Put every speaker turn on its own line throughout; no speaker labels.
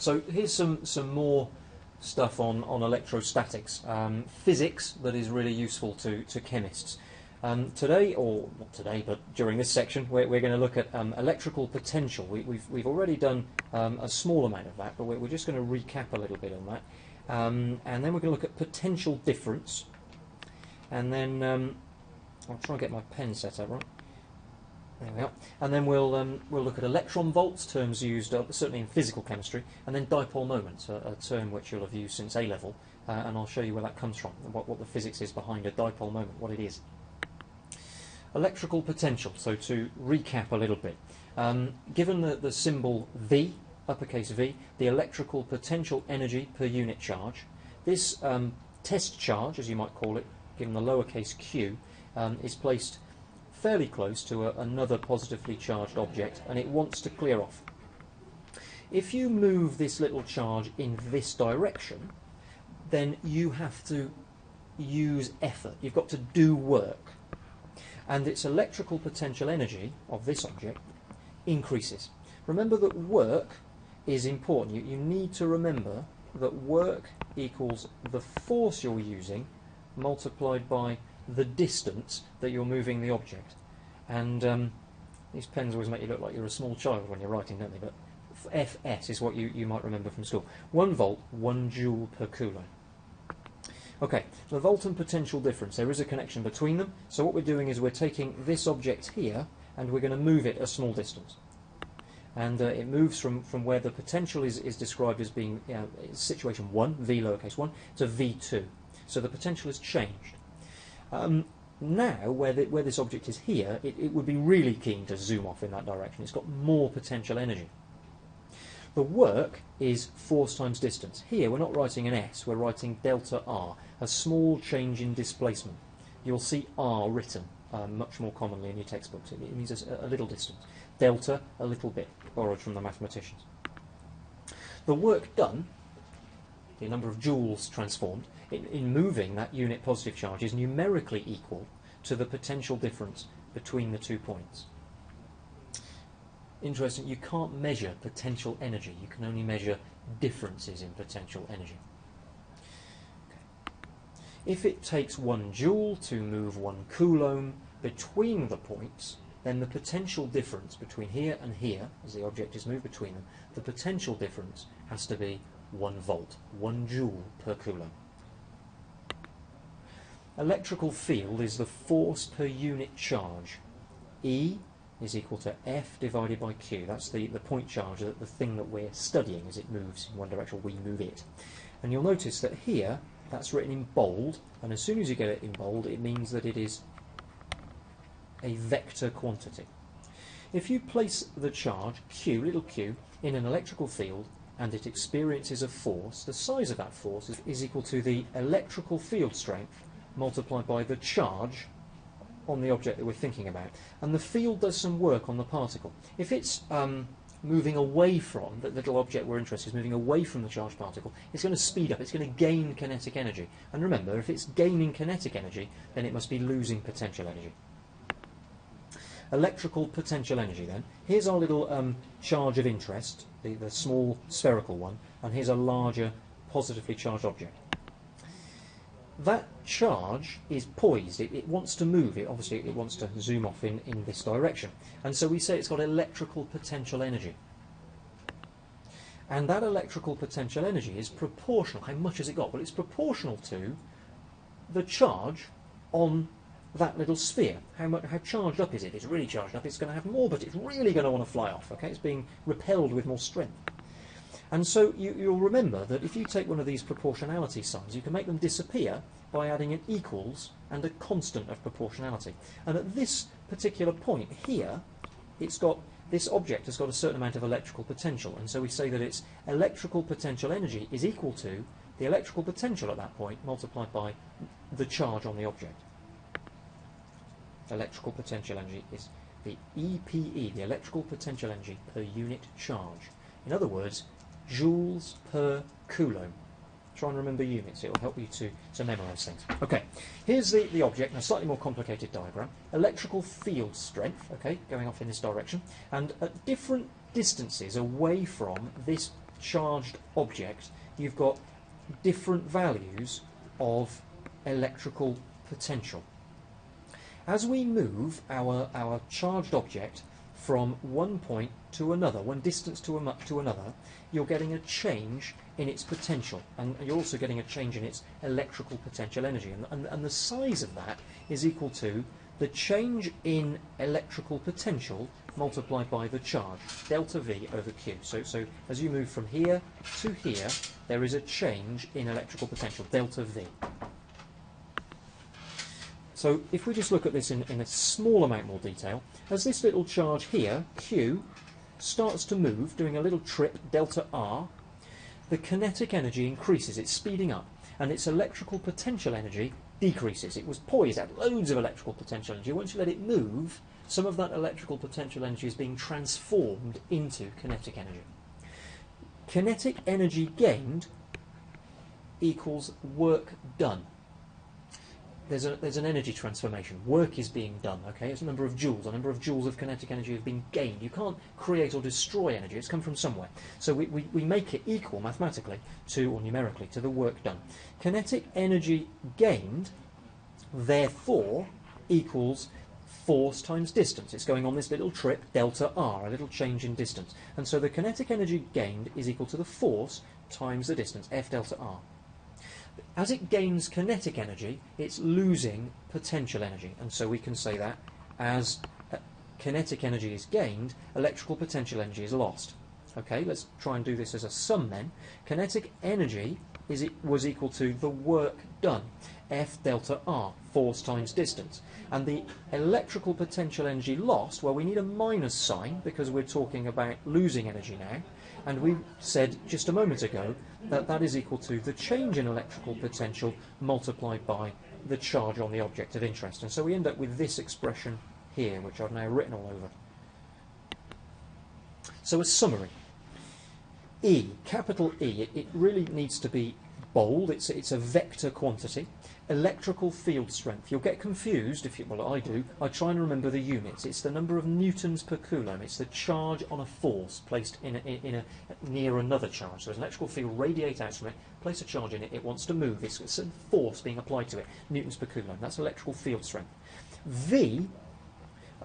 So here's some more stuff on electrostatics, physics that is really useful to chemists. Today, or not today, but during this section, we're going to look at electrical potential. We've already done a small amount of that, but we're just going to recap a little bit on that. And then we're going to look at potential difference. And then I'll try and get my pen set up right. There we are. And then we'll look at electron volts, terms used certainly in physical chemistry, and then dipole moments, a term which you'll have used since A level, and I'll show you where that comes from, and what the physics is behind a dipole moment, what it is. Electrical potential. So to recap a little bit, given the symbol V, uppercase V, the electrical potential energy per unit charge, this test charge, as you might call it, given the lowercase q, is placed fairly close to another positively charged object, and it wants to clear off. If you move this little charge in this direction, then you have to use effort. You've got to do work. And its electrical potential energy of this object increases. Remember that work is important. You need to remember that work equals the force you're using multiplied by the distance that you're moving the object. And these pens always make you look like you're a small child when you're writing, don't they? But FS is what you might remember from school. 1 volt, 1 joule per coulomb. Okay, the volt and potential difference, there is a connection between them. So what we're doing is we're taking this object here and we're going to move it a small distance. And it moves from where the potential is described as being situation 1, V lowercase 1, to V2. So the potential has changed. Now, where this object is here, it would be really keen to zoom off in that direction. It's got more potential energy. The work is force times distance. Here we're not writing an S, we're writing delta R, a small change in displacement. You'll see R written much more commonly in your textbooks. It means a little distance. Delta, a little bit, borrowed from the mathematicians. The work done, the number of joules transformed, in moving that unit positive charge is numerically equal to the potential difference between the 2 points. Interesting, you can't measure potential energy, you can only measure differences in potential energy. Okay. If it takes 1 joule to move 1 coulomb between the points, then the potential difference between here and here, as the object is moved between them, the potential difference has to be 1 volt, 1 joule per coulomb. Electrical field is the force per unit charge. E is equal to F divided by Q. That's the point charge, the thing that we're studying as it moves in one direction, we move it. And you'll notice that here, that's written in bold, and as soon as you get it in bold, it means that it is a vector quantity. If you place the charge, Q, little q, in an electrical field, and it experiences a force, the size of that force is equal to the electrical field strength multiplied by the charge on the object that we're thinking about. And the field does some work on the particle. If it's moving away from, the little object we're interested in is moving away from the charged particle, it's going to speed up, it's going to gain kinetic energy. And remember, if it's gaining kinetic energy, then it must be losing potential energy. Electrical potential energy then. Here's our little charge of interest, the small spherical one, and here's a larger positively charged object. That charge is poised, it wants to move, obviously it wants to zoom off in this direction. And so we say it's got electrical potential energy. And that electrical potential energy is proportional. How much has it got? Well, it's proportional to the charge on that little sphere. How charged up is it? If it's really charged up, it's going to have more, but it's really going to want to fly off. Okay, it's being repelled with more strength. And so you'll remember that if you take one of these proportionality sums, you can make them disappear by adding an equals and a constant of proportionality. And at this particular point here, this object has got a certain amount of electrical potential, and so we say that its electrical potential energy is equal to the electrical potential at that point multiplied by the charge on the object. Electrical potential energy is the EPE, the electrical potential energy per unit charge. In other words, joules per coulomb. Try and remember units, it will help you to memorise things. Okay, here's the object in a slightly more complicated diagram. Electrical field strength, okay, going off in this direction, and at different distances away from this charged object, you've got different values of electrical potential. As we move our charged object from one point to another, one distance to another, you're getting a change in its potential, and you're also getting a change in its electrical potential energy, and the size of that is equal to the change in electrical potential multiplied by the charge, delta V over Q. So as you move from here to here, there is a change in electrical potential, delta V. So if we just look at this in a small amount more detail, as this little charge here, Q, starts to move, doing a little trip, delta R, the kinetic energy increases, it's speeding up, and its electrical potential energy decreases. It was poised, had loads of electrical potential energy. Once you let it move, some of that electrical potential energy is being transformed into kinetic energy. Kinetic energy gained equals work done. There's an energy transformation. Work is being done, okay? It's a number of joules. A number of joules of kinetic energy have been gained. You can't create or destroy energy. It's come from somewhere. So we make it equal mathematically to, or numerically, to the work done. Kinetic energy gained, therefore, equals force times distance. It's going on this little trip, delta R, a little change in distance. And so the kinetic energy gained is equal to the force times the distance, F delta R. As it gains kinetic energy, it's losing potential energy, and so we can say that as kinetic energy is gained, electrical potential energy is lost. Okay, let's try and do this as a sum then. Kinetic energy was equal to the work done, F delta R, force times distance. And the electrical potential energy lost, well, we need a minus sign because we're talking about losing energy now. And we said just a moment ago that that is equal to the change in electrical potential multiplied by the charge on the object of interest. And so we end up with this expression here, which I've now written all over. So a summary. E, capital E, it really needs to be bold. It's a vector quantity. Electrical field strength. You'll get confused if you, well, I do. I try and remember the units. It's the number of newtons per coulomb. It's the charge on a force placed near another charge. So as an electrical field radiates out from it, place a charge in it, it wants to move. It's a force being applied to it. Newtons per coulomb. That's electrical field strength. V,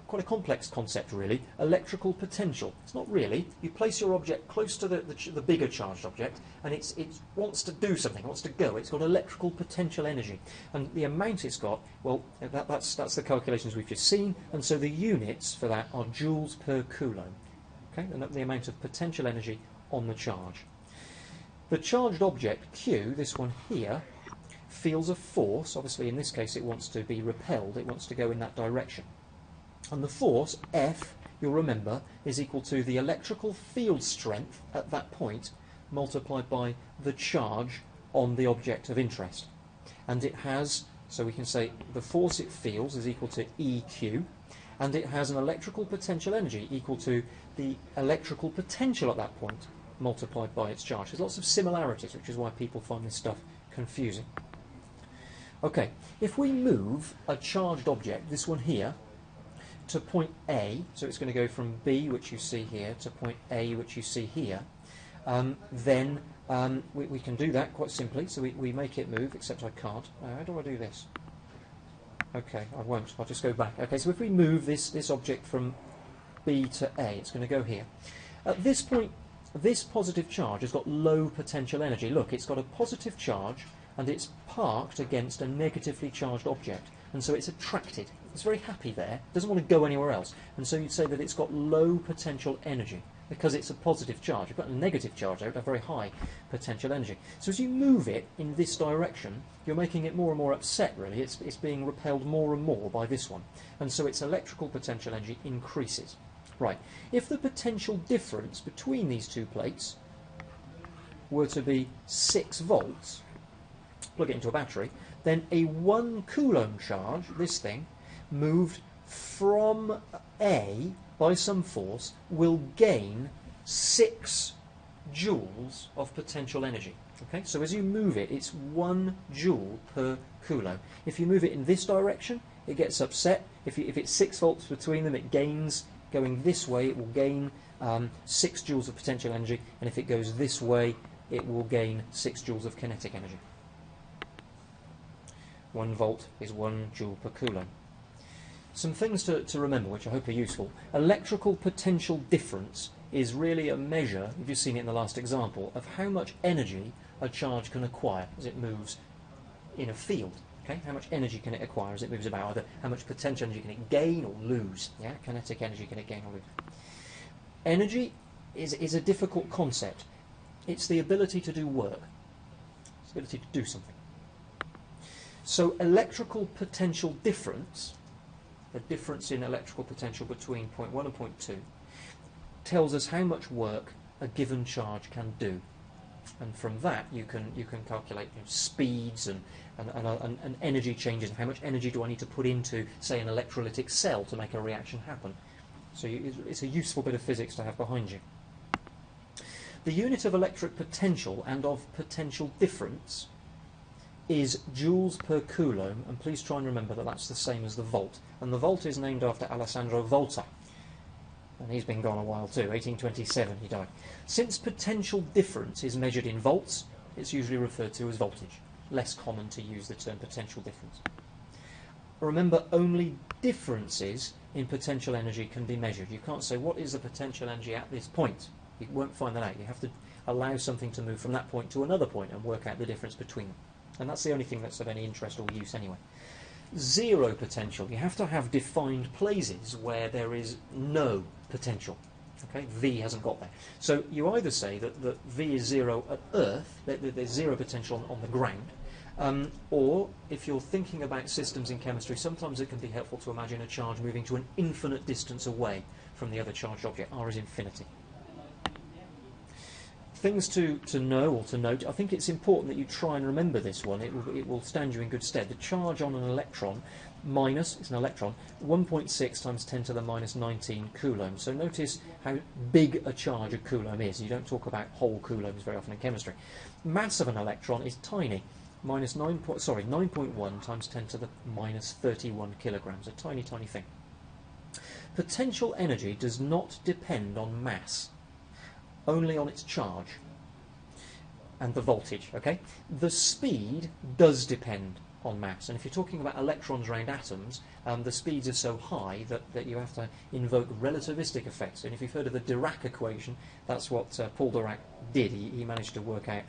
quite a complex concept really, electrical potential. It's not really. You place your object close to the bigger charged object and it wants to do something, it wants to go. It's got electrical potential energy. And the amount it's got, well, that's the calculations we've just seen, and so the units for that are joules per coulomb. Okay, and the amount of potential energy on the charge. The charged object, Q, this one here, feels a force. Obviously in this case it wants to be repelled, it wants to go in that direction. And the force, F, you'll remember, is equal to the electrical field strength at that point multiplied by the charge on the object of interest. And it has, so we can say the force it feels is equal to EQ, and it has an electrical potential energy equal to the electrical potential at that point multiplied by its charge. There's lots of similarities, which is why people find this stuff confusing. Okay, if we move a charged object, this one here, to point A, so it's going to go from B, which you see here, to point A, which you see here, then we can do that quite simply. So we make it move, except I can't. How do I do this? Okay, I won't. I'll just go back. Okay, so if we move this object from B to A, it's going to go here. At this point, this positive charge has got low potential energy. Look, it's got a positive charge, and it's parked against a negatively charged object, and so it's attracted. It's very happy there, doesn't want to go anywhere else, and so you'd say that it's got low potential energy because it's a positive charge. You've got a negative charge out, a very high potential energy. So as you move it in this direction, you're making it more and more upset, really. It's being repelled more and more by this one, and so its electrical potential energy increases. Right, if the potential difference between these two plates were to be 6 volts, plug it into a battery, then a 1 coulomb charge, this thing, moved from A by some force will gain 6 joules of potential energy. Okay, so as you move it, it's 1 joule per coulomb. If you move it in this direction, it gets upset. If it's 6 volts between them, it gains going this way, it will gain 6 joules of potential energy, and if it goes this way, it will gain 6 joules of kinetic energy. 1 volt is 1 joule per coulomb. Some things to remember, which I hope are useful. Electrical potential difference is really a measure, if you've seen it in the last example, of how much energy a charge can acquire as it moves in a field. Okay? How much energy can it acquire as it moves about? Either how much potential energy can it gain or lose? Yeah? Kinetic energy can it gain or lose? Energy is a difficult concept. It's the ability to do work. It's the ability to do something. So electrical potential difference, the difference in electrical potential between point 1 and point 2, tells us how much work a given charge can do. And from that you can calculate speeds and energy changes, and how much energy do I need to put into, say, an electrolytic cell to make a reaction happen. So it's a useful bit of physics to have behind you. The unit of electric potential and of potential difference is joules per coulomb, and please try and remember that that's the same as the volt. And the volt is named after Alessandro Volta, and he's been gone a while too. 1827 he died. Since potential difference is measured in volts, it's usually referred to as voltage. Less common to use the term potential difference. Remember, only differences in potential energy can be measured. You can't say, what is the potential energy at this point? You won't find that out. You have to allow something to move from that point to another point and work out the difference between them. And that's the only thing that's of any interest or use anyway. Zero potential. You have to have defined places where there is no potential. Okay, V hasn't got there. So you either say that V is zero at Earth, that there's zero potential on the ground, or if you're thinking about systems in chemistry, sometimes it can be helpful to imagine a charge moving to an infinite distance away from the other charged object. R is infinity. Things to know or to note. I think it's important that you try and remember this one. It will stand you in good stead. The charge on an electron, it's an electron, 1.6 times 10 to the minus 19 coulombs. So notice how big a charge a coulomb is. You don't talk about whole coulombs very often in chemistry. Mass of an electron is tiny. 9.1 times 10 to the minus 31 kilograms. A tiny, tiny thing. Potential energy does not depend on mass, only on its charge and the voltage. Okay, the speed does depend on mass, and if you're talking about electrons around atoms, the speeds are so high that you have to invoke relativistic effects. And if you've heard of the Dirac equation, that's what Paul Dirac did. He managed to work out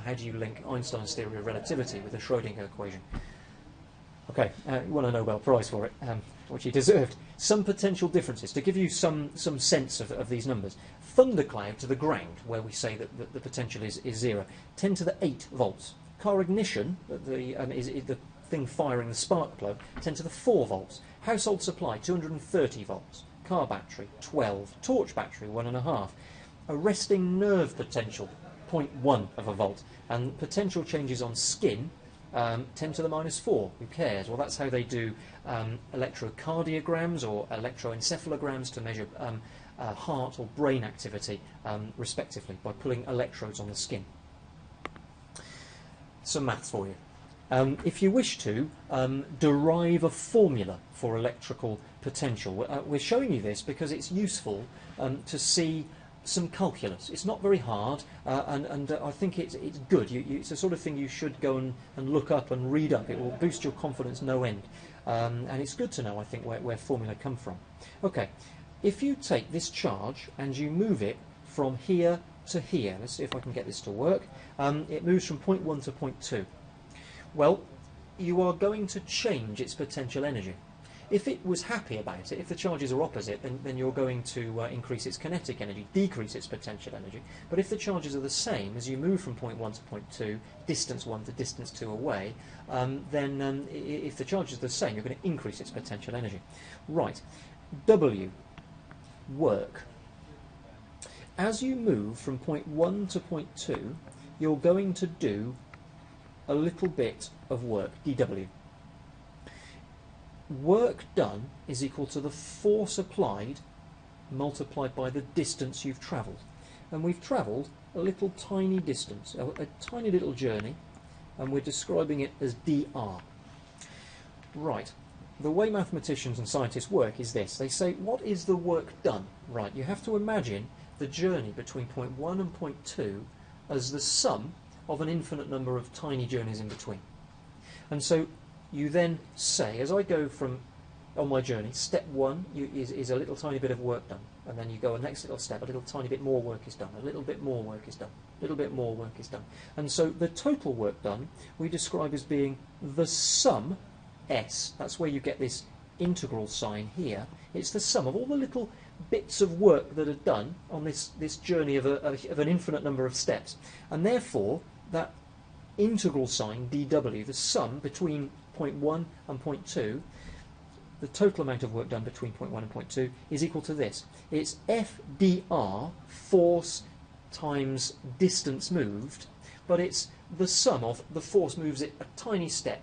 how do you link Einstein's theory of relativity with the Schrödinger equation. Okay, he won a Nobel Prize for it, which he deserved. Some potential differences, to give you some sense of these numbers. Thundercloud to the ground, where we say that the potential is 0, 10 to the 8 volts. Car ignition, is the thing firing the spark plug, 10 to the 4 volts. Household supply, 230 volts. Car battery, 12. Torch battery, 1.5. Arresting nerve potential, 0.1 of a volt. And potential changes on skin, 10 to the minus 4. Who cares? Well, that's how they do electrocardiograms or electroencephalograms to measure heart or brain activity, respectively, by pulling electrodes on the skin. Some maths for you. If you wish to derive a formula for electrical potential, we're showing you this because it's useful to see some calculus. It's not very hard, and I think it's good. It's the sort of thing you should go and look up and read up. It will boost your confidence no end, and it's good to know, I think, where formula come from. Okay, if you take this charge and you move it from here to here, let's see if I can get this to work. It moves from point 1 to point 2. Well, you are going to change its potential energy. If it was happy about it, if the charges are opposite, then you're going to increase its kinetic energy, decrease its potential energy. But if the charges are the same, as you move from point 1 to point 2, distance 1 to distance 2 away, then if the charges are the same, you're going to increase its potential energy. Right, W, work. As you move from point 1 to point 2, you're going to do a little bit of work, dW. Work done is equal to the force applied multiplied by the distance you've travelled. And we've travelled a little tiny distance, a tiny little journey, and we're describing it as dr. Right, the way mathematicians and scientists work is this. They say, what is the work done? Right, you have to imagine the journey between point 1 and point 2 as the sum of an infinite number of tiny journeys in between. And so you then say, as I go from on my journey, step 1 is a little tiny bit of work done, and then you go a next little step, a little tiny bit more work is done, a little bit more work is done, a little bit more work is done. And so the total work done we describe as being the sum, S, that's where you get this integral sign here. It's the sum of all the little bits of work that are done on this journey of an infinite number of steps. And therefore, that integral sign, dw, the sum between point 1 and point 2, the total amount of work done between point 1 and point 2 is equal to this. It's F dr, force times distance moved, but it's the sum of the force moves it a tiny step,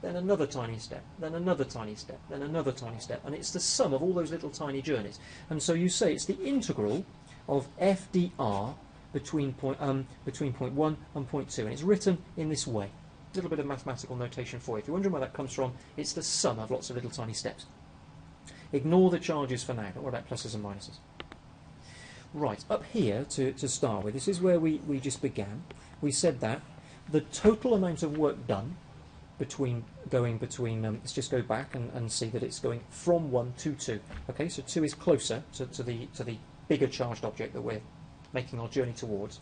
then another tiny step, then another tiny step, then another tiny step, and it's the sum of all those little tiny journeys. And so you say it's the integral of F dr between point 1 and point 2, and it's written in this way. A little bit of mathematical notation for you. If you're wondering where that comes from, it's the sum of lots of little tiny steps. Ignore the charges for now. Don't worry about pluses and minuses. Right, up here to start with, this is where we just began. We said that the total amount of work done let's just go back and see that it's going from 1 to 2. Okay, so 2 is closer to the bigger charged object that we're making our journey towards.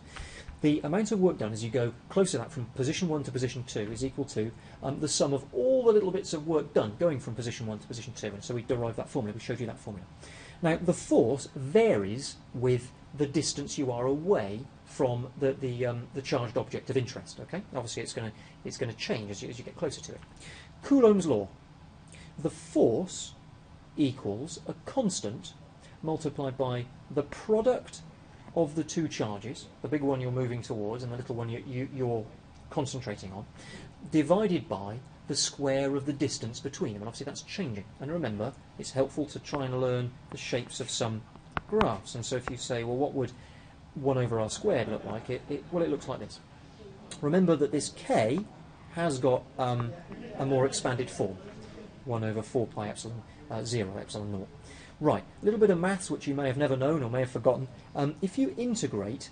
The amount of work done as you go closer to that from position 1 to position 2 is equal to the sum of all the little bits of work done going from position 1 to position 2. And so we derived that formula, we showed you that formula. Now, the force varies with the distance you are away from the charged object of interest. Okay, obviously it's going to change as you get closer to it. Coulomb's law: the force equals a constant multiplied by the product of the two charges, the big one you're moving towards and the little one you're concentrating on, divided by the square of the distance between them. And obviously that's changing. And remember, it's helpful to try and learn the shapes of some graphs. And so if you say, well, what would 1 over r squared look like? It looks like this. Remember that this k has got a more expanded form, 1 over 4 pi epsilon 0 epsilon 0. Right, a little bit of maths which you may have never known or may have forgotten. If you integrate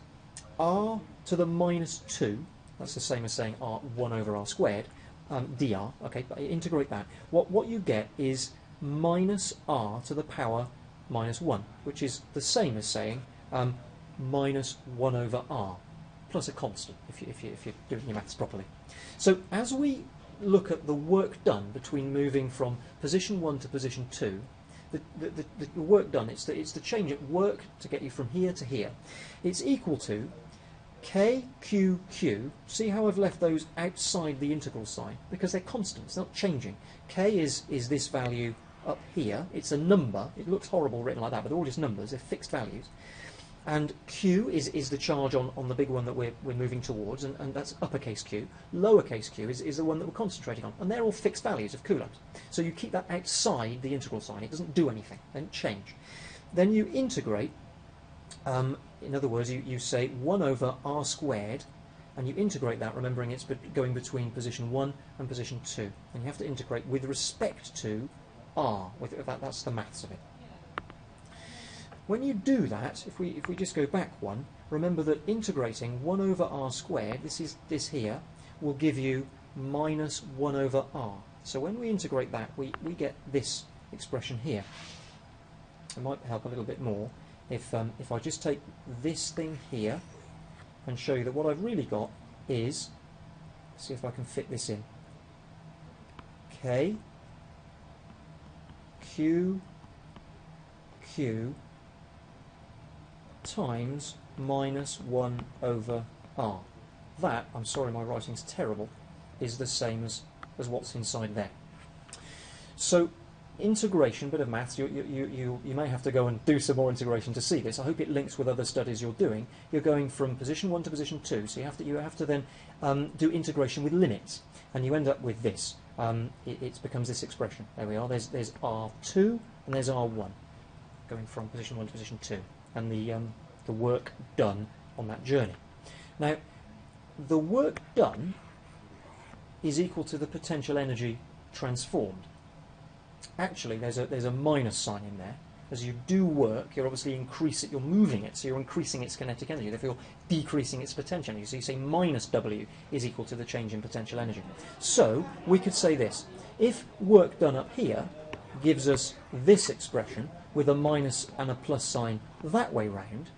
r to the minus 2, that's the same as saying r 1 over r squared, dr, okay, but integrate that, what you get is minus r to the power minus 1, which is the same as saying minus 1 over r, plus a constant, if you're doing your maths properly. So as we look at the work done between moving from position 1 to position 2, the work done, it's the change at work to get you from here to here. It's equal to KQQ. See how I've left those outside the integral sign? Because they're constant, it's not changing. K is this value up here. It's a number. It looks horrible written like that, but they're all just numbers. They're fixed values. And Q is the charge on the big one that we're moving towards, and that's uppercase Q. Lowercase q is the one that we're concentrating on, and they're all fixed values of coulombs. So you keep that outside the integral sign. It doesn't do anything, it doesn't change. Then you integrate, in other words, you say 1 over r squared, and you integrate that, remembering it's going between position 1 and position 2. And you have to integrate with respect to r. That's the maths of it. When you do that, if we just go back one, remember that integrating 1 over r squared, this here, will give you minus 1 over r. So when we integrate that, we get this expression here. It might help a little bit more if I just take this thing here and show you that what I've really got is, see if I can fit this in, K, Q, Q, times minus 1 over r. That, I'm sorry my writing's terrible, is the same as what's inside there. So integration, bit of maths, you may have to go and do some more integration to see this. I hope it links with other studies you're doing. You're going from position 1 to position 2, so you have to then do integration with limits, and you end up with this. It becomes this expression. There we are. There's r2 and there's r1, going from position 1 to position 2. And the work done on that journey. Now, the work done is equal to the potential energy transformed. actually there's a minus sign in there. As you do work, you're obviously you're moving it, so you're increasing its kinetic energy, therefore you're decreasing its potential energy. So you say minus W is equal to the change in potential energy. So we could say this: if work done up here gives us this expression with a minus and a plus sign that way round,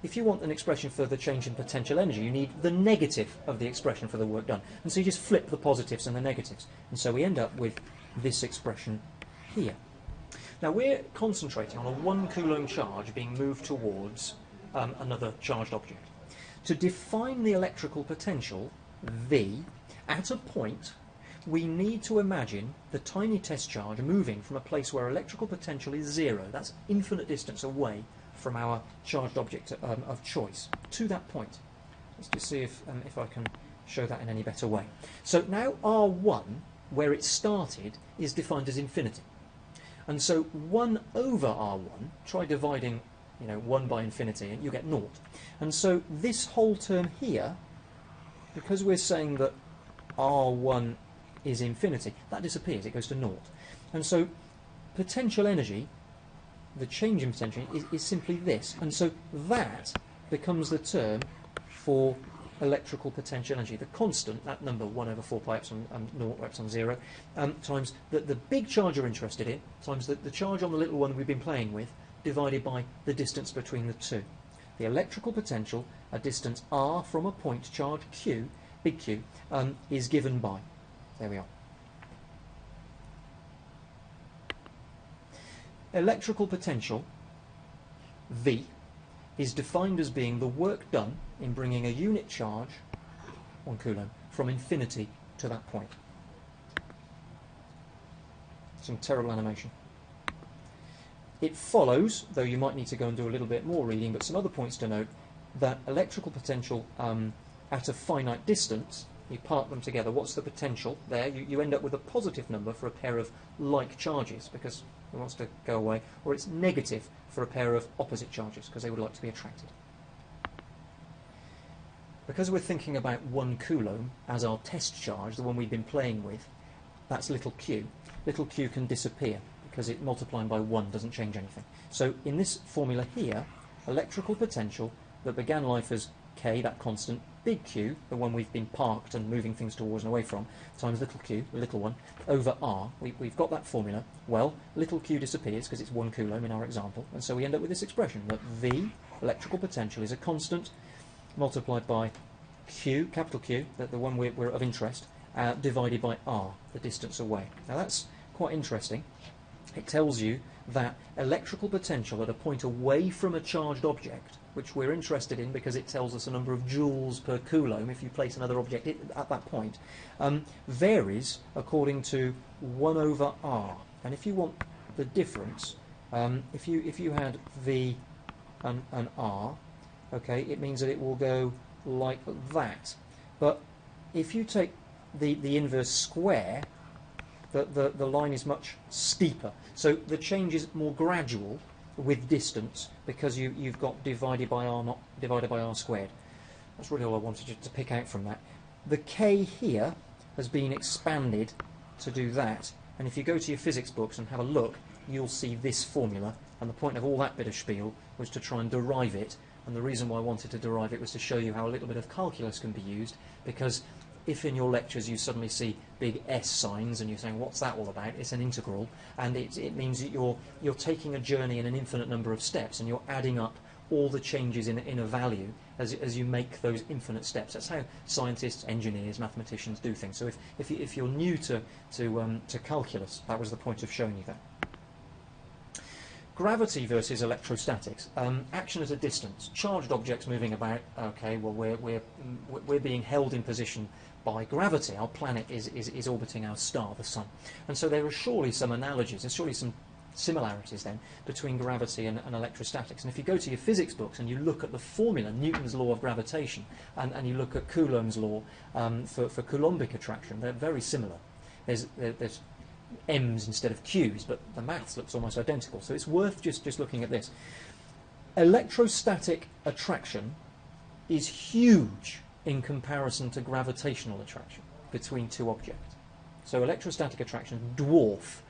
if you want an expression for the change in potential energy, you need the negative of the expression for the work done. And so you just flip the positives and the negatives. And so we end up with this expression here. Now we're concentrating on a 1 Coulomb charge being moved towards another charged object. To define the electrical potential, V, at a point, we need to imagine the tiny test charge moving from a place where electrical potential is 0, that's infinite distance away from our charged object of choice, to that point. Let's just see if I can show that in any better way. So now R1, where it started, is defined as infinity. And so 1 over R1, try dividing 1 by infinity, and you get 0. And so this whole term here, because we're saying that R1 is infinity, that disappears, it goes to 0. And so potential energy, the change in potential, is simply this. And so that becomes the term for electrical potential energy, the constant, that number 1 over 4 pi epsilon 0 or epsilon 0, times the big charge you're interested in, times the charge on the little one we've been playing with, divided by the distance between the two. The electrical potential, a distance r from a point charge q, big Q, is given by, there we are. Electrical potential, V, is defined as being the work done in bringing a unit charge, 1 Coulomb, from infinity to that point. Some terrible animation. It follows, though you might need to go and do a little bit more reading, but some other points to note, that electrical potential at a finite distance, you part them together, what's the potential there? You end up with a positive number for a pair of like charges, because it wants to go away, or it's negative for a pair of opposite charges, because they would like to be attracted. Because we're thinking about 1 Coulomb as our test charge, the one we've been playing with, that's little q. Little q can disappear, because it multiplying by 1 doesn't change anything. So in this formula here, electrical potential that began life as k, that constant, big Q, the one we've been parked and moving things towards and away from, times little q, the little one, over r. We've got that formula. Well, little q disappears because it's 1 Coulomb in our example, and so we end up with this expression that V, electrical potential, is a constant multiplied by Q, capital Q, the one we're of interest, divided by r, the distance away. Now that's quite interesting. It tells you that electrical potential at a point away from a charged object, which we're interested in because it tells us a number of joules per Coulomb if you place another object at that point, varies according to 1 over r. And if you want the difference, if you had V and r, okay, it means that it will go like that. But if you take the inverse square, the line is much steeper. So the change is more gradual with distance because you've got divided by r, not divided by r squared. That's really all I wanted you to pick out from that. The k here has been expanded to do that, and if you go to your physics books and have a look, you'll see this formula, and the point of all that bit of spiel was to try and derive it, and the reason why I wanted to derive it was to show you how a little bit of calculus can be used, because if in your lectures you suddenly see big S signs and you're saying, what's that all about? It's an integral, and it means that you're taking a journey in an infinite number of steps, and you're adding up all the changes in a value as you make those infinite steps. That's how scientists, engineers, mathematicians do things. So if you're new to calculus, that was the point of showing you that. Gravity versus electrostatics. Action at a distance. Charged objects moving about. Okay, well we're being held in position by gravity. Our planet is orbiting our star, the sun, and so there are surely some analogies. There's surely some similarities then between gravity and electrostatics. And if you go to your physics books and you look at the formula, Newton's law of gravitation, and you look at Coulomb's law for Coulombic attraction, they're very similar. There's M's instead of Q's, but the maths looks almost identical. So it's worth just looking at this. Electrostatic attraction is huge in comparison to gravitational attraction between two objects. So electrostatic attractions dwarf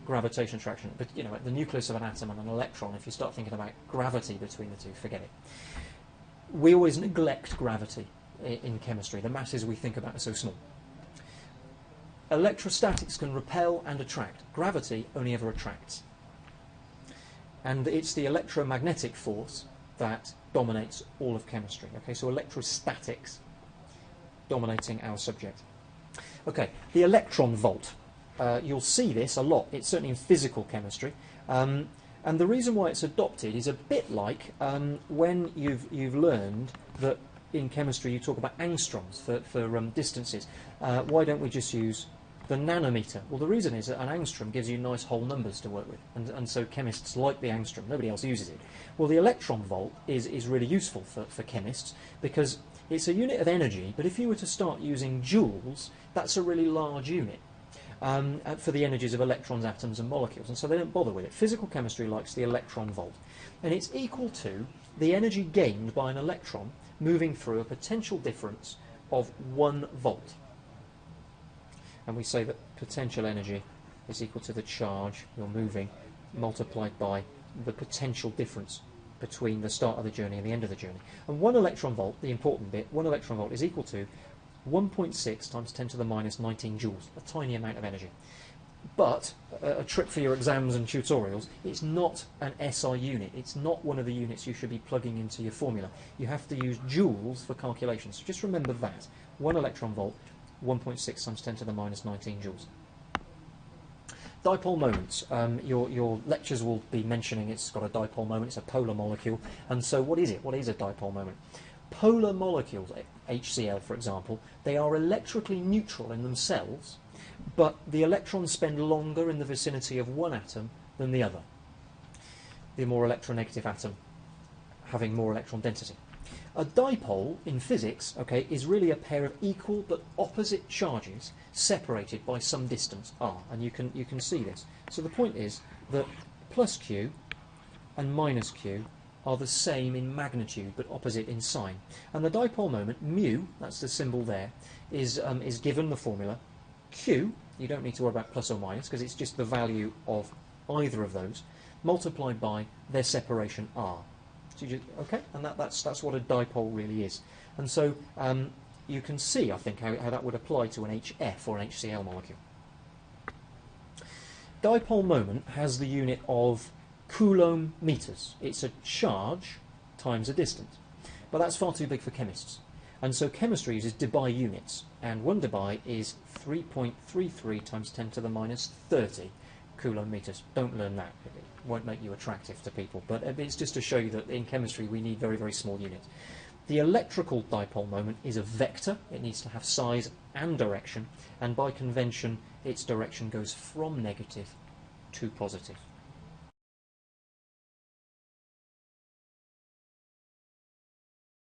gravitation attraction. But you know, at the nucleus of an atom and an electron, if you start thinking about gravity between the two, forget it. We always neglect gravity in chemistry. The masses we think about are so small. Electrostatics can repel and attract. Gravity only ever attracts. And it's the electromagnetic force that dominates all of chemistry. Okay, so electrostatics dominating our subject. Okay, the electron volt. You'll see this a lot. It's certainly in physical chemistry. And the reason why it's adopted is a bit like when you've learned that in chemistry you talk about angstroms for distances. Why don't we just use the nanometer? Well, the reason is that an angstrom gives you nice whole numbers to work with, and so chemists like the angstrom. Nobody else uses it. Well, the electron volt is really useful for chemists because it's a unit of energy, but if you were to start using joules, that's a really large unit for the energies of electrons, atoms and molecules, and so they don't bother with it. Physical chemistry likes the electron volt, and it's equal to the energy gained by an electron moving through a potential difference of 1 volt. And we say that potential energy is equal to the charge you're moving multiplied by the potential difference between the start of the journey and the end of the journey. And 1 electron volt, the important bit, 1 electron volt is equal to 1.6 times 10 to the minus 19 joules, a tiny amount of energy. But a trick for your exams and tutorials, it's not an SI unit. It's not one of the units you should be plugging into your formula. You have to use joules for calculations. So just remember that. 1 electron volt, 1.6 times 10 to the minus 19 joules. Dipole moments. Your lectures will be mentioning it's got a dipole moment. It's a polar molecule. And so what is it? What is a dipole moment? Polar molecules, HCl for example, they are electrically neutral in themselves, but the electrons spend longer in the vicinity of one atom than the other. The more electronegative atom having more electron density. A dipole in physics, okay, is really a pair of equal but opposite charges separated by some distance r, and you can see this. So the point is that plus q and minus q are the same in magnitude but opposite in sign. And the dipole moment, mu, that's the symbol there, is given the formula. Q, you don't need to worry about plus or minus because it's just the value of either of those, multiplied by their separation r. So okay, and that's what a dipole really is. And so you can see, I think, how that would apply to an HF or an HCl molecule. Dipole moment has the unit of Coulomb meters. It's a charge times a distance. But that's far too big for chemists. And so chemistry uses debye units. And 1 debye is 3.33 times 10 to the minus 30 Coulomb meters. Don't learn that. It won't make you attractive to people. But it's just to show you that in chemistry we need very, very small units. The electrical dipole moment is a vector. It needs to have size and direction. And by convention, its direction goes from negative to positive.